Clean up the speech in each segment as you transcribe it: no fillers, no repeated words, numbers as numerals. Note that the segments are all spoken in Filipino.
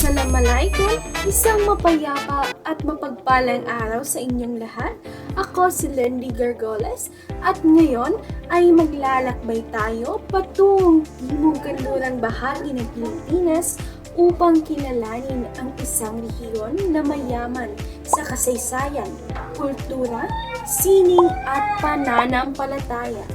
Assalamualaikum! Isang mapayapa at mapagpalang araw sa inyong lahat. Ako si Lendy Gargoles at ngayon ay maglalakbay tayo patungong timog kanlurang bahagi ng Pilipinas upang kilalanin ang isang rehiyon na mayaman sa kasaysayan, kultura, sining at pananampalataya.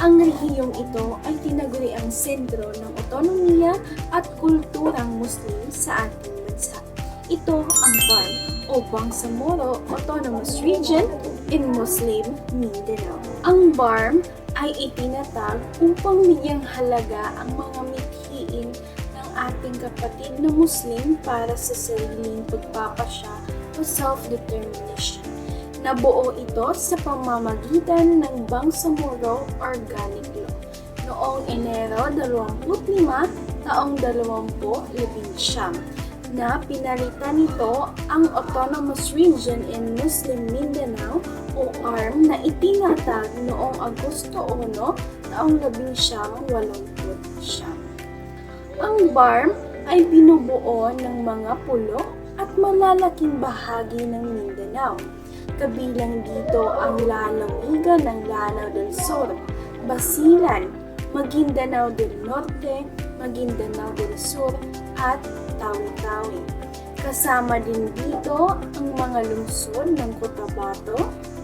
Ang rehiyong ito ay tinaguri ang sentro ng otonomiya at kulturang Muslim sa ating bansa. Ito ang BARM o Bangsamoro Autonomous Region in Muslim Mindanao. Ang BARM ay itinatag upang bigyang halaga ang mga mithiin ng ating kapatid na Muslim para sa sariling pagpapasya o self-determination. Nabuo ito sa pamamagitan ng Bangsamoro Organic Law noong Enero 25, taong 2019 na pinalitan nito ang Autonomous Region in Muslim Mindanao o ARM na itinatag noong Agosto 1, taong 1989. Ang BARM ay binubuo ng mga pulo at malalaking bahagi ng Mindanao. Kabilang dito ang lalawigan ng Lanao del Sur, Basilan, Maguindanao del Norte, Maguindanao del Sur at Tawi-Tawi. Kasama din dito ang mga lungsod ng Cotabato,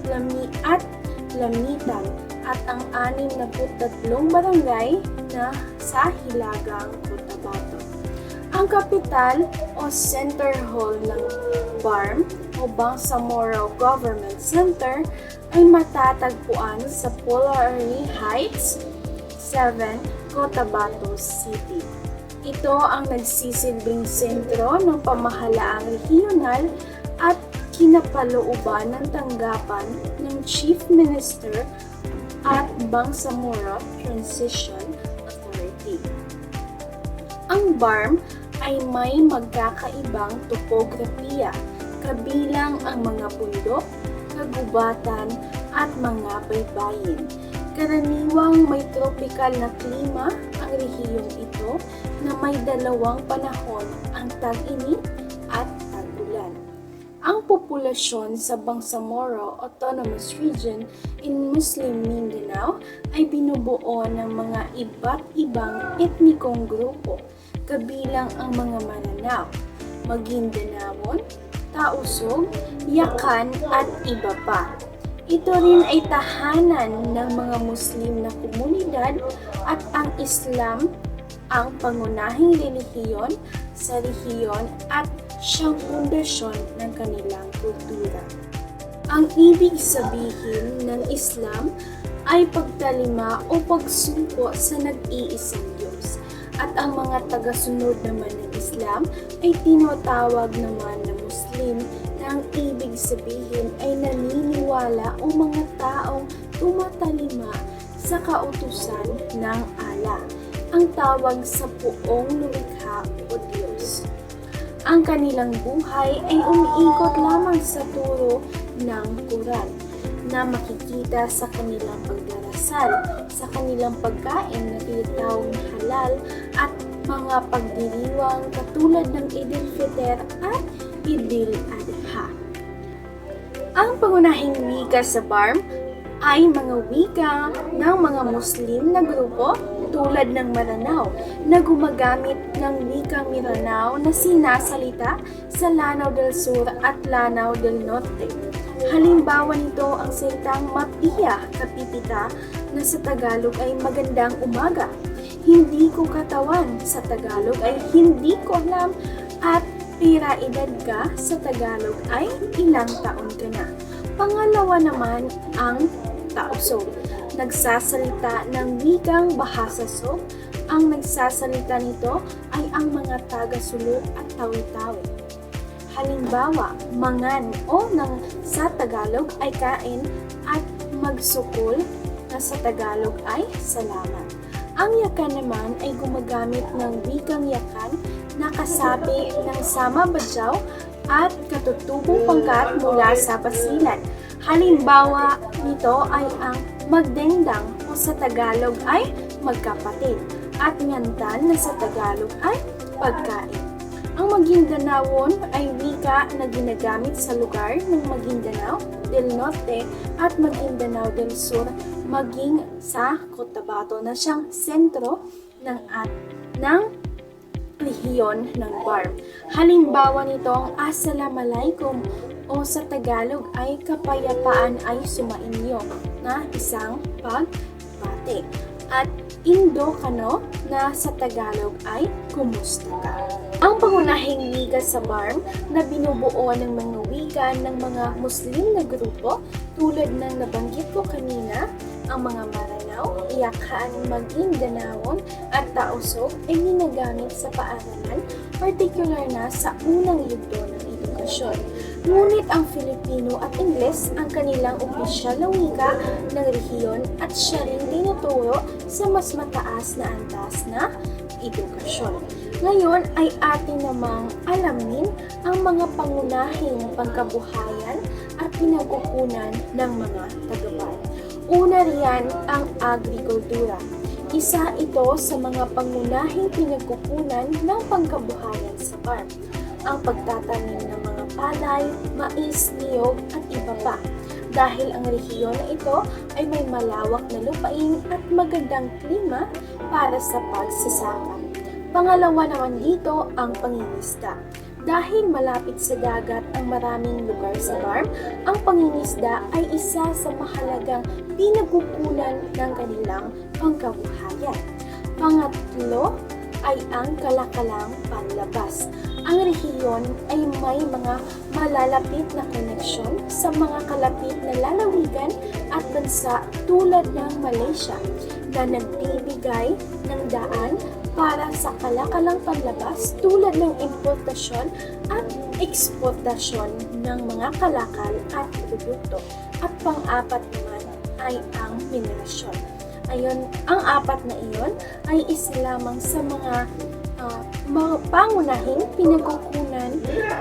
Lamitan at ang 63 barangay na sa Hilagang Cotabato. Ang kapital o center hall ng BARM o Bangsamoro Government Center ay matatagpuan sa Polari Heights, 7, Cotabato City. Ito ang nagsisilbing sentro ng pamahalaang regional at kinapalooban ng tanggapan ng Chief Minister at Bangsamoro Transition Authority. Ang BARM ay may magkakaibang topografiya, kabilang ang mga bundok, kagubatan at mga baybayin. Karaniwang may tropical na klima ang rehiyong ito na may dalawang panahon, ang tag-init at tag-ulan. Ang populasyon sa Bangsamoro Autonomous Region in Muslim Mindanao ay binubuo ng mga iba't ibang etnikong grupo, kabilang ang mga Mananao, Maguindanaon, Tausog, Yakan at iba pa. Ito rin ay tahanan ng mga Muslim na komunidad at ang Islam ang pangunahing relihiyon sa rehiyon at siyang pundasyon ng kanilang kultura. Ang ibig sabihin ng Islam ay pagtalima o pagsumpo sa nag-iisang Diyos. At ang mga tagasunod naman ng Islam ay tinatawag naman na Muslim na ang ibig sabihin ay naniniwala o mga taong tumatalima sa kautusan ng Allah, ang tawag sa buong lumikha o Diyos. Ang kanilang buhay ay umiikot lamang sa turo ng Quran na makikita sa kanilang pagdarasal, sa kanilang pagkain na tinatawag na halal at mga pagdiriwang katulad ng Idil Fitr at Idil Adha. Ang pangunahing wika sa BARM ay mga wika ng mga Muslim na grupo tulad ng Maranao na gumagamit ng wikang Mindanao na sinasalita sa Lanao del Sur at Lanao del Norte. Halimbawa nito ang salitang Mapiya Kapipita na sa Tagalog ay magandang umaga. Hindi ko katawan sa Tagalog ay hindi ko alam at pira edad ka sa Tagalog ay ilang taon ka na. Pangalawa naman ang Tausog. Nagsasalita ng wikang Bahasa-Sog. Ang nagsasalita nito ay ang mga taga-sulok at tawi-tawi. Halimbawa, mangan o ng sa Tagalog ay kain at magsukol na na sa Tagalog ay salamat. Ang yakan naman ay gumagamit ng wikang yakan na kasapi ng sama badyaw at katutubong pangkat mula sa basilan. Halimbawa nito ay ang magdendang o sa Tagalog ay magkapatid at ngantan na sa Tagalog ay pagkain. Ang Maguindanawon ay wika na ginagamit sa lugar ng Maguindanao del Norte at Maguindanao del Sur maging sa Cotabato na siyang sentro ng rehiyon ng BARM. Halimbawa nito ang Assalamualaikum o sa Tagalog ay kapayapaan ay sumainyo na isang pagbati. At Indokano na sa Tagalog ay kumusta ka. Ang pangunahing wika sa BARM na binubuo ng mga wika ng mga Muslim na grupo tulad ng nabanggit ko kanina, ang mga Maranao, Iyakan, Maguindanawon at Tausog ay ginagamit sa paaralan, partikular na sa unang yugto ng edukasyon. Ngunit ang Filipino at Ingles ang kanilang opisyal na wika ng rehiyon at siya rin tinuturo sa mas mataas na antas na edukasyon. Ngayon ay atin namang alamin ang mga pangunahing pangkabuhayan at pinagkukunan ng mga taga-BARM. Una riyan ang agrikultura. Isa ito sa mga pangunahing pinagkukunan ng pangkabuhayan sa BARM. Ang pagtatanim ng mga palay, mais, niyog at iba pa. Dahil ang rehiyon na ito ay may malawak na lupain at magandang klima para sa pagsasaka. Pangalawa naman dito ang pangingisda. Dahil malapit sa dagat ang maraming lugar sa BARM, ang pangingisda ay isa sa mahalagang pinagkukunan ng kanilang pangkabuhayan. Pangatlo ay ang kalakalang panlabas. Ang rehiyon ay may mga malalapit na koneksyon sa mga kalapit na lalawigan at bansa tulad ng Malaysia na nagbibigay ng daan para sa kalakalang panlabas tulad ng importasyon at eksportasyon ng mga kalakal at produkto. At pang-apat naman ay ang minerasyon. Ayon, ang apat na iyon ay isa lamang sa mga pangunahing pinagkukunan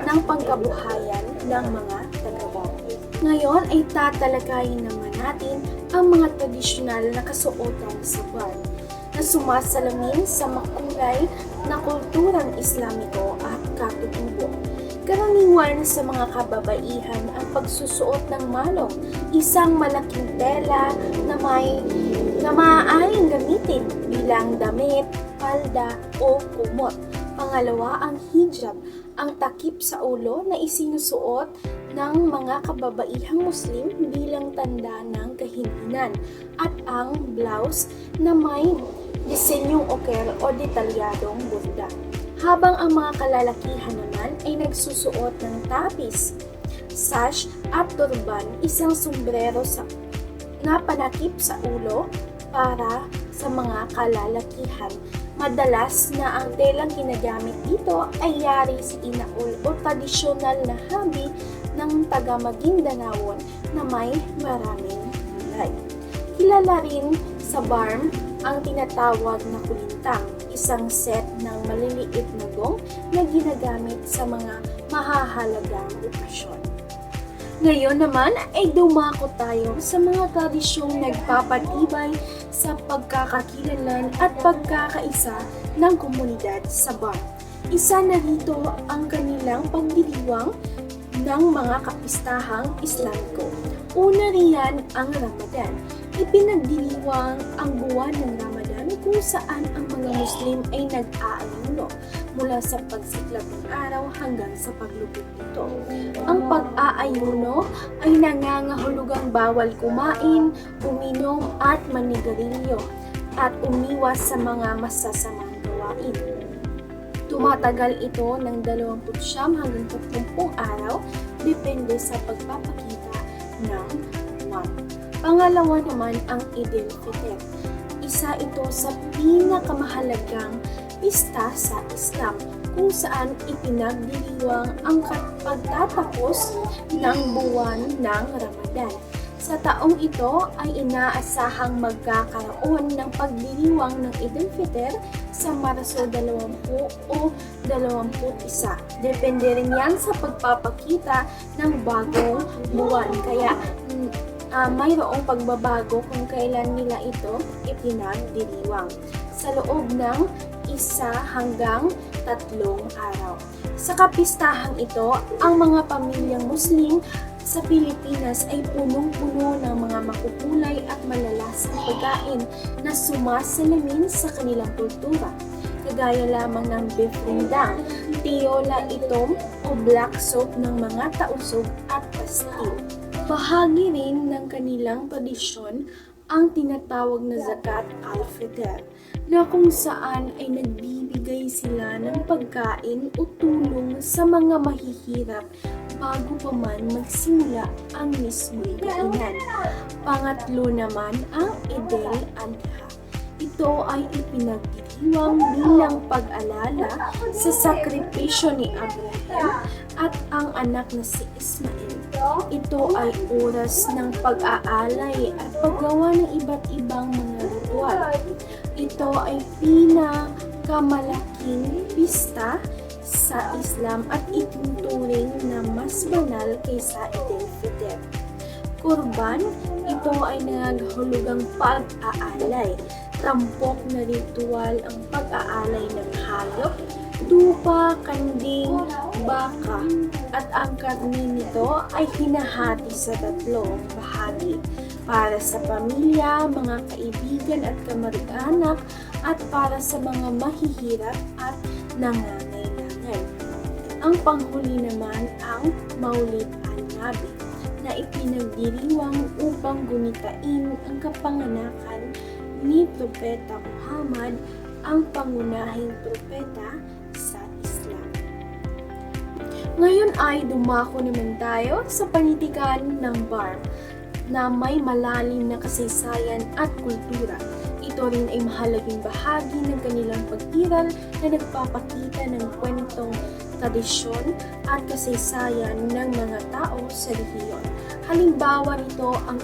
ng pangkabuhayan ng mga taga-BARM. Ngayon ay tatalakayin naman natin ang mga tradisyonal na kasuotan sa BARM na sumasalamin sa makulay na kulturang Islamiko at katutubo. Karaniwan sa mga kababaihan ang pagsusuot ng malong, isang malaking tela na maaaring gamitin bilang damit, palda o kumot. Pangalawa, ang hijab, ang takip sa ulo na isinusuot ng mga kababaihang Muslim bilang tanda ng kahinhinan. At ang blouse na may disenyong oker o detalyadong burda. Habang ang mga kalalakihan naman ay nagsusuot ng tapis, sash at turban, isang sombrero na panakip sa ulo para sa mga kalalakihan. Madalas na ang telang ginagamit dito ay yari sa inaul o tradisyonal na habi ng taga-Maguindanawon na may maraming kulay. Kilala rin sa BARM ang tinatawag na kulintang, isang set ng maliliit na gong na ginagamit sa mga mahahalagang okasyon. Ngayon naman ay dumako tayo sa mga tradisyong nagpapatibay sa pagkakakilanlan at pagkakaisa ng komunidad sa BARM. Isa na rito ang kanilang pagdiriwang ng mga kapistahang Islamiko. Una riyan ang Ramadan. Ipinagdiriwang ang buwan ng Ramadan kung saan ang mga Muslim ay nag-aayuno mula sa pagsiklab ng araw hanggang sa paglubog nito. Ang pag-aayuno ay nangangahulugang bawal kumain, uminom at manigarilyo at umiwas sa mga masasamang gawain. Tumatagal ito ng 29 hanggang 30 araw depende sa pagpapakita ng buwan. Pangalawa naman ang Eid al-Fitr. Isa ito sa pinakamahalagang pista sa Islam kung saan ipinagdiriwang ang pagtatapos ng buwan ng Ramadan. Sa taong ito ay inaasahang magkakaroon ng pagdiriwang ng Eid al-Fitr sa Marso 20 o 21. Depende rin yan sa pagpapakita ng bagong buwan. Kaya mayroong pagbabago kung kailan nila ito ipinagdiriwang sa loob ng 1 hanggang 3 araw. Sa kapistahang ito, ang mga pamilyang Muslim sa Pilipinas ay punong-puno ng mga makukulay at malalasang pagkain na sumasalamin sa kanilang kultura. Kagaya lamang ng beef rindang, tiola itom o black soup ng mga tausog at pastil. Bahagi rin ng kanilang tradisyon ang tinatawag na Zakat al-Fitr, na kung saan ay nagbibigay sila ng pagkain o tulong sa mga mahihirap bago pa man magsimula ang mismong kainan. Pangatlo naman ang Eid al-Adha. Ito ay ipinagdiriwang bilang pag-alala sa sakripisyo ni Abraham at ang anak na si Ismail. Ito ay oras ng pag-aalay at paggawa ng iba't ibang mga ritual. Ito ay pinakamalaking pista sa Islam at itinuturing na mas banal kaysa Eid al-Fitr. Kurban, ito ay nangangahulugang pag-aalay. Tampok na ritual ang pag-aalay ng hayop, tupa, kanding, baka, at ang karne nito ay hinahati sa 3 bahagi para sa pamilya, mga kaibigan at kamag-anak, at para sa mga mahihirap at nangangailangan. Ang panghuli naman ang Maulid al-Nabi na ipinagdiriwang upang gunitain ang kapanganakan ni Propeta Muhammad, ang pangunahing propeta sa Islam. Ngayon ay dumako naman tayo sa panitikan ng BARM na may malalim na kasaysayan at kultura. Ito rin ay mahalagang bahagi ng kanilang pag-iral na nagpapakita ng kwentong, tradisyon at kasaysayan ng mga tao sa rehiyon. Halimbawa nito ang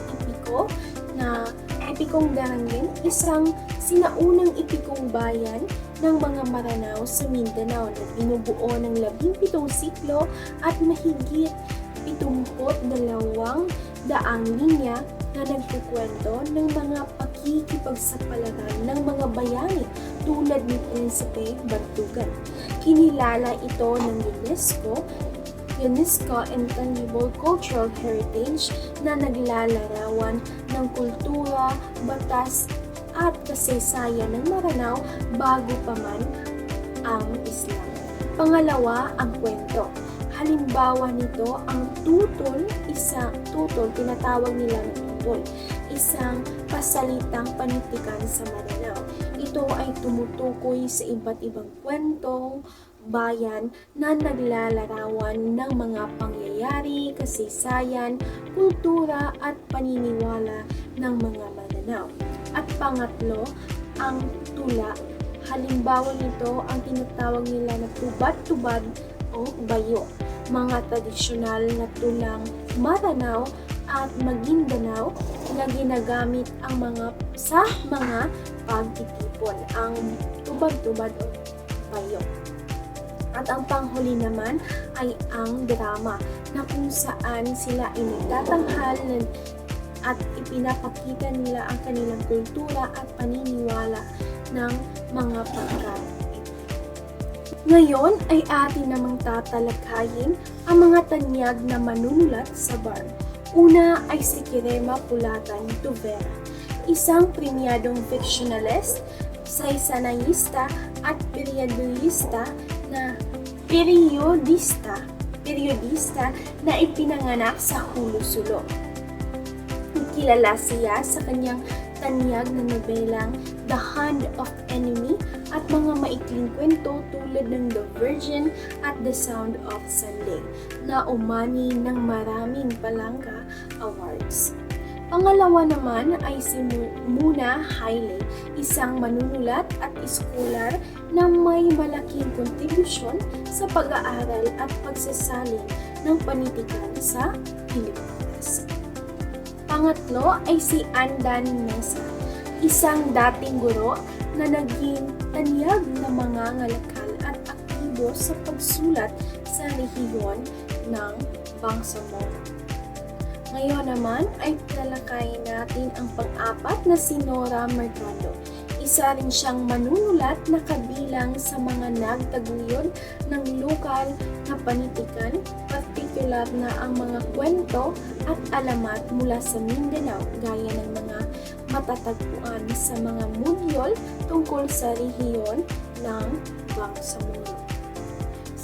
Epikong Darangin, isang sinaunang epikong bayan ng mga Maranao sa Mindanao na binubuo ng 17 siklo at mahigit 72 linya na nagkukwento ng mga pakikipagsapalaran ng mga bayani tulad ni Prinsipe Bartugan. Kinilala ito ng UNESCO Intangible Cultural Heritage na naglalarawan ng kultura, batas at kasaysayan ng Maranao bago pa man ang Islam. Pangalawa, ang kwento. Halimbawa nito ang tutol, tinatawag nila na tutol, isang pasalitang panitikan sa Maranao. Ito ay tumutukoy sa iba't ibang kwentong bayan na naglalarawan ng mga pangyayari, kasaysayan, kultura at paniniwala ng mga Maranao. At pangatlo, ang tula. Halimbawa nito ang tinatawag nila na tubad-tubad o bayo, mga tradisyonal na tulang Maranao at Maguindanao na ginagamit sa mga pagtitipon, ang tubad-tubad o bayo. At ang panghuli naman ay ang drama na kung saan sila ay nagtatanghal at ipinapakita nila ang kanilang kultura at paniniwala ng mga pagkain. Ngayon ay atin namang tatalakayin ang mga tanyag na manunulat sa BARM. Una ay si Quirema Pulatan Tuvera, isang premiadong fictionalist, saysanayista at periodista na ipinanganak sa Hulusulo. Kilala siya sa kanyang tanyag na nobelang The Hand of Enemy at mga maikling kwento tulad ng The Virgin at The Sound of Sunday na umani ng maraming Palangga Awards. Pangalawa naman ay si Muna Haile, isang manunulat at scholar na may malaking kontribusyon sa pag-aaral at pagsasalin ng panitikan sa Pilipinas. Pangatlo ay si Andan Mesa, isang dating guro na naging tanyag na mga ngalakal at aktibo sa pagsulat sa rehiyon ng Bangsamoro. Ngayon naman ay talakayin natin ang pang-apat na si Nora Mercado. Isa rin siyang manunulat na kabilang sa mga nagtaguyod ng lokal na panitikan, partikular na ang mga kwento at alamat mula sa Mindanao gaya ng mga matatagpuan sa mga mudyol tungkol sa rehiyon ng Bangsamoro.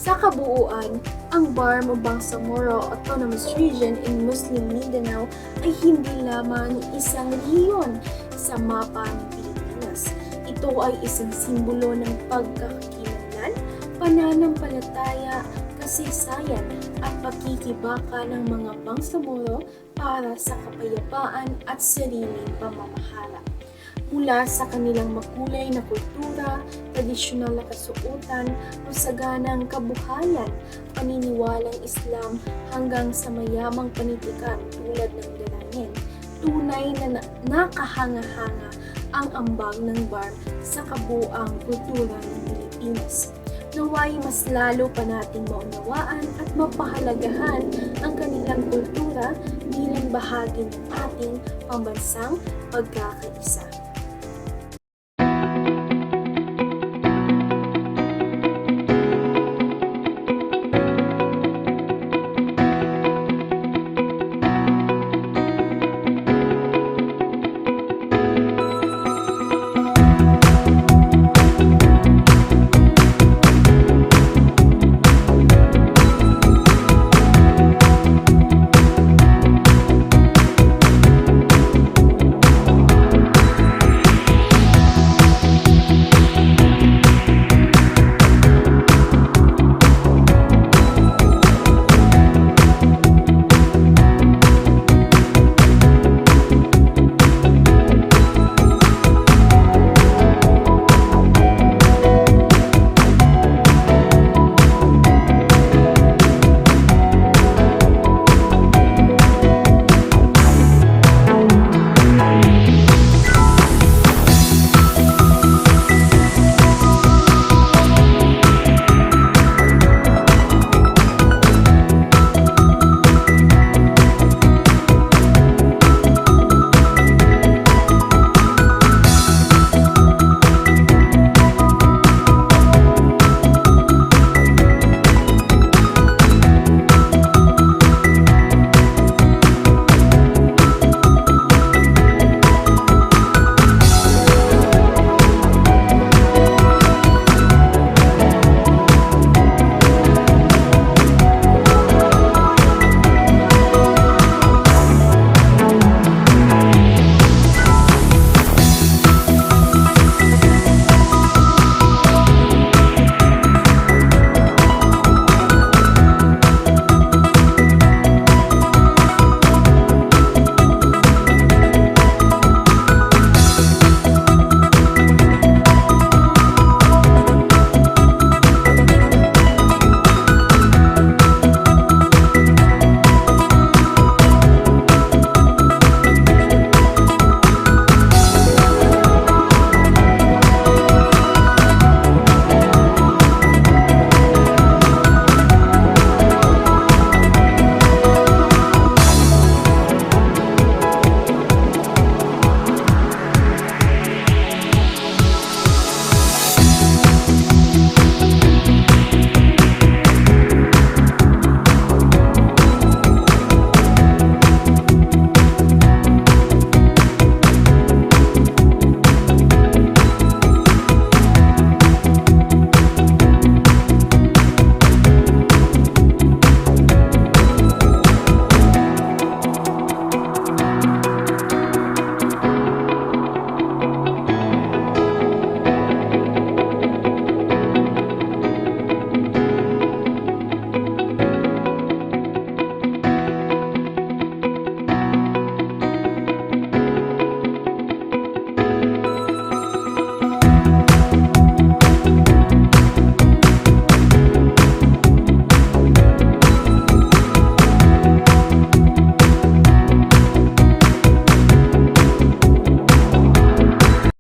Sa kabuuan, ang BARM o Bangsamoro Autonomous Region in Muslim Mindanao ay hindi lamang isang rehiyon sa mapa ng Pilipinas. Ito ay isang simbolo ng pagkakakilanlan, pananampalataya, kasaysayan at pakikibaka ng mga Bangsamoro para sa kapayapaan at sariling pamamahala. Mula sa kanilang makulay na kultura, tradisyonal na kasuotan, masaganang kabuhayan, paniniwalang Islam hanggang sa mayamang panitikan tulad ng dalangin, tunay na nakahanga-hanga ang ambag ng BARM sa kabuang kultura ng Pilipinas. Naway mas lalo pa nating maunawaan at mapahalagahan ang kanilang kultura bilang bahagi ng ating pambansang pagkakaisa.